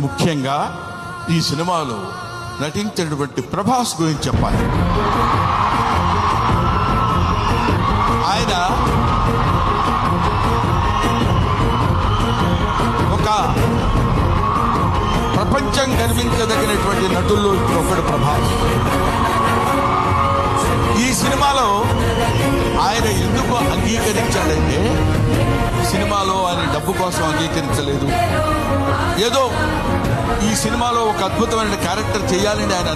ముఖ్యంగా ఈ సినిమాలో నటించినటువంటి ప్రభాస్ గురించి చెప్పాలి. ఆయన ఒక ప్రపంచం గర్వించదగినటువంటి నటుల్లో ఒకడు ప్రభాస్. ఈ సినిమాలో ఆయన ఎందుకు అంగీకరించాడంటే, సినిమాలో ఆయన డబ్బు కోసం అంగీకరించలేదు. ఏదో ఈ సినిమాలో ఒక అద్భుతమైన క్యారెక్టర్ చేయాలని ఆయన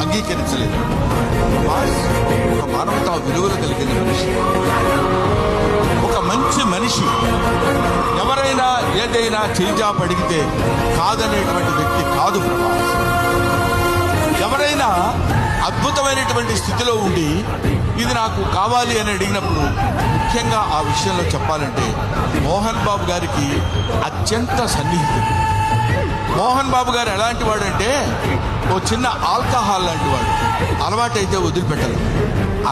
అంగీకరించలేదు. ఒక మానవతా విలువలు కలిగిన మనిషి, ఒక మంచి మనిషి. ఎవరైనా ఏదైనా చేజాపు అడిగితే కాదనేటువంటి వ్యక్తి కాదు ప్రభాస్. ఎవరైనా అద్భుతమైనటువంటి స్థితిలో ఉండి ఇది నాకు కావాలి అని అడిగినప్పుడు, ముఖ్యంగా ఆ విషయంలో చెప్పాలంటే మోహన్ బాబు గారికి అత్యంత సన్నిహితుడు. మోహన్ బాబు గారు ఎలాంటి వాడంటే, ఓ చిన్న ఆల్కహాల్ లాంటి వాడు, అలవాటైతే వదిలిపెట్టరు.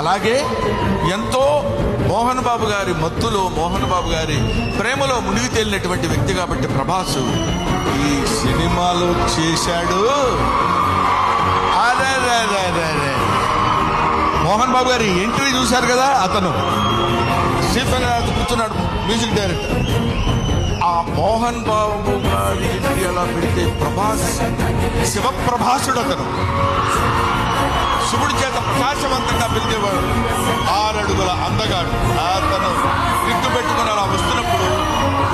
అలాగే ఎంతో మోహన్ బాబు గారి మత్తులో, మోహన్ బాబు గారి ప్రేమలో మునిగి తేలినటువంటి వ్యక్తి కాబట్టి ప్రభాస్ ఈ సినిమాలో చేశాడు. మోహన్ బాబు గారి ఎంట్రీ చూశారు కదా, అతను స్టీఫెన్ కూర్చున్నాడు, మ్యూజిక్ డైరెక్టర్. ఆ మోహన్ బాబు గారి ఎంట్రీ అలా పెడితే ప్రభాస్ శివప్రభాసుడు. అతను శివుడి చేత ప్రకాశవంతంగా పిలిచేవాడు. 6 అడుగుల అందగాడు. అతను విగ్గు పెట్టుకుని అలా వస్తున్నప్పుడు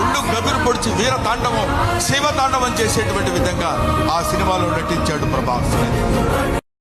ఒళ్ళు గదురు పొడిచి వీర తాండవం, శివ తాండవం చేసేటువంటి విధంగా ఆ సినిమాలో నటించాడు ప్రభాస్.